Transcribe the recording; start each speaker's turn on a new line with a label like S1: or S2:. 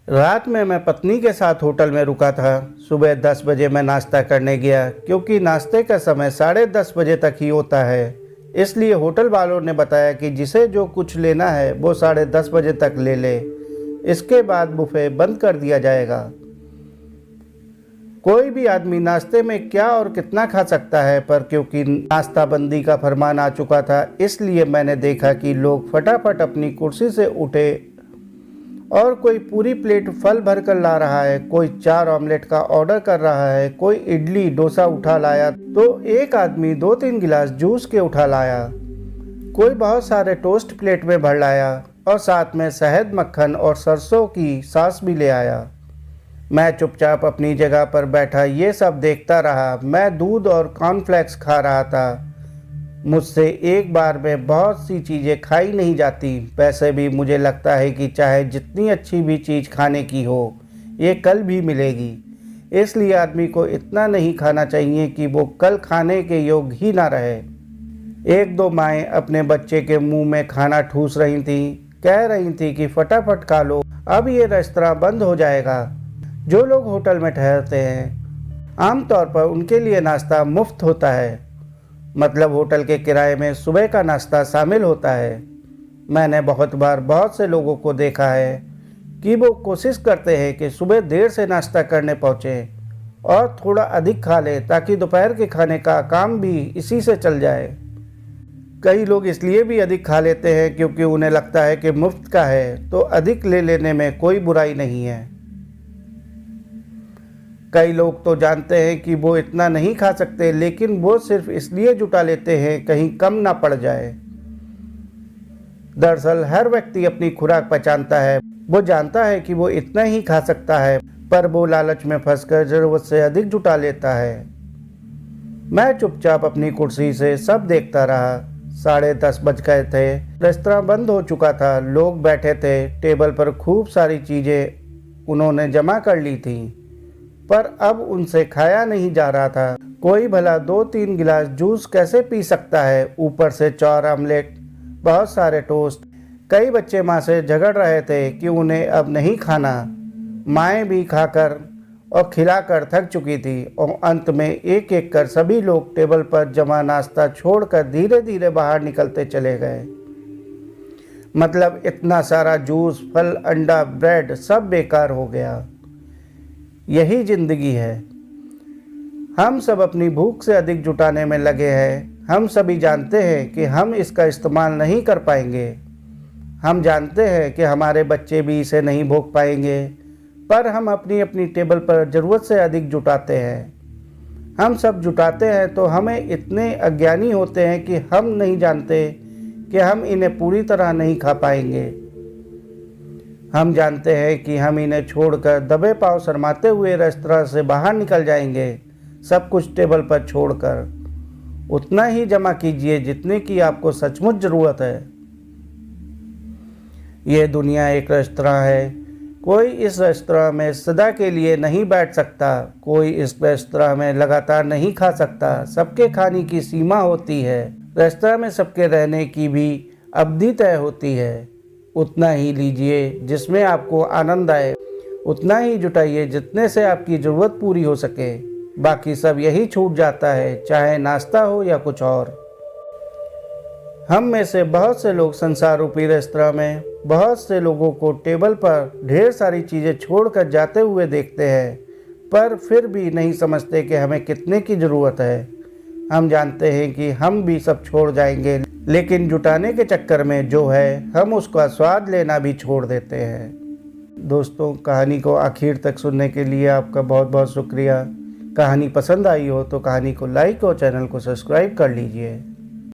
S1: रात में मैं पत्नी के साथ होटल में रुका था। सुबह 10 बजे मैं नाश्ता करने गया, क्योंकि नाश्ते का समय 10:30 बजे तक ही होता है। इसलिए होटल वालों ने बताया कि जिसे जो कुछ लेना है वो 10:30 बजे तक ले ले, इसके बाद बुफे बंद कर दिया जाएगा। कोई भी आदमी नाश्ते में क्या और कितना खा सकता है, पर क्योंकि नाश्ता बंदी का फरमान आ चुका था, इसलिए मैंने देखा कि लोग फटाफट अपनी कुर्सी से उठे और कोई पूरी प्लेट फल भर कर ला रहा है, कोई 4 ऑमलेट का ऑर्डर कर रहा है, कोई इडली डोसा उठा लाया, तो एक आदमी 2-3 गिलास जूस के उठा लाया, कोई बहुत सारे टोस्ट प्लेट में भर लाया और साथ में शहद, मक्खन और सरसों की सॉस भी ले आया। मैं चुपचाप अपनी जगह पर बैठा ये सब देखता रहा। मैं दूध और कॉर्नफ्लेक्स खा रहा था। मुझसे एक बार में बहुत सी चीज़ें खाई नहीं जाती। वैसे भी मुझे लगता है कि चाहे जितनी अच्छी भी चीज़ खाने की हो, ये कल भी मिलेगी। इसलिए आदमी को इतना नहीं खाना चाहिए कि वो कल खाने के योग्य ही ना रहे। 1-2 माएँ अपने बच्चे के मुंह में खाना ठूस रही थीं, कह रही थी कि फटाफट खा लो, अब ये रेस्तरां बंद हो जाएगा। जो लोग होटल में ठहरते हैं, आमतौर पर उनके लिए नाश्ता मुफ्त होता है, मतलब होटल के किराए में सुबह का नाश्ता शामिल होता है। मैंने बहुत बार बहुत से लोगों को देखा है कि वो कोशिश करते हैं कि सुबह देर से नाश्ता करने पहुँचें और थोड़ा अधिक खा लें, ताकि दोपहर के खाने का काम भी इसी से चल जाए। कई लोग इसलिए भी अधिक खा लेते हैं क्योंकि उन्हें लगता है कि मुफ्त का है तो अधिक ले लेने में कोई बुराई नहीं है। कई लोग तो जानते हैं कि वो इतना नहीं खा सकते, लेकिन वो सिर्फ इसलिए जुटा लेते हैं कहीं कम ना पड़ जाए। दरअसल हर व्यक्ति अपनी खुराक पहचानता है। वो जानता है कि वो इतना ही खा सकता है, पर वो लालच में फंसकर ज़रूरत से अधिक जुटा लेता है। मैं चुपचाप अपनी कुर्सी से सब देखता रहा। 10:30 बज गए थे। रेस्तरां बंद हो चुका था। लोग बैठे थे। टेबल पर खूब सारी चीज़ें उन्होंने जमा कर ली थी, पर अब उनसे खाया नहीं जा रहा था। कोई भला 2-3 गिलास जूस कैसे पी सकता है, ऊपर से 4 ऑमलेट, बहुत सारे टोस्ट। कई बच्चे माँ से झगड़ रहे थे कि उन्हें अब नहीं खाना। माएँ भी खाकर और खिलाकर थक चुकी थी और अंत में एक एक कर सभी लोग टेबल पर जमा नाश्ता छोड़कर धीरे धीरे बाहर निकलते चले गए। मतलब इतना सारा जूस, फल, अंडा, ब्रेड सब बेकार हो गया। यही ज़िंदगी है। हम सब अपनी भूख से अधिक जुटाने में लगे हैं। हम सभी जानते हैं कि हम इसका इस्तेमाल नहीं कर पाएंगे। हम जानते हैं कि हमारे बच्चे भी इसे नहीं भोग पाएंगे, पर हम अपनी अपनी टेबल पर ज़रूरत से अधिक जुटाते हैं। हम सब जुटाते हैं तो हमें इतने अज्ञानी होते हैं कि हम नहीं जानते कि हम इन्हें पूरी तरह नहीं खा पाएंगे। हम जानते हैं कि हम इन्हें छोड़कर दबे पांव शर्माते हुए रेस्तरां से बाहर निकल जाएंगे, सब कुछ टेबल पर छोड़कर। उतना ही जमा कीजिए जितने की आपको सचमुच ज़रूरत है। ये दुनिया एक रेस्तरां है। कोई इस रेस्तरां में सदा के लिए नहीं बैठ सकता। कोई इस रेस्तरां में लगातार नहीं खा सकता। सबके खाने की सीमा होती है। रेस्तरां में सबके रहने की भी अवधि तय होती है। उतना ही लीजिए जिसमें आपको आनंद आए, उतना ही जुटाइए जितने से आपकी ज़रूरत पूरी हो सके। बाकी सब यही छूट जाता है, चाहे नाश्ता हो या कुछ और। हम में से बहुत से लोग संसार रूपी रेस्तरां में बहुत से लोगों को टेबल पर ढेर सारी चीज़ें छोड़कर जाते हुए देखते हैं, पर फिर भी नहीं समझते कि हमें कितने की ज़रूरत है। हम जानते हैं कि हम भी सब छोड़ जाएंगे, लेकिन जुटाने के चक्कर में जो है हम उसका स्वाद लेना भी छोड़ देते हैं। दोस्तों, कहानी को आखिर तक सुनने के लिए आपका बहुत बहुत शुक्रिया। कहानी पसंद आई हो तो कहानी को लाइक और चैनल को सब्सक्राइब कर लीजिए।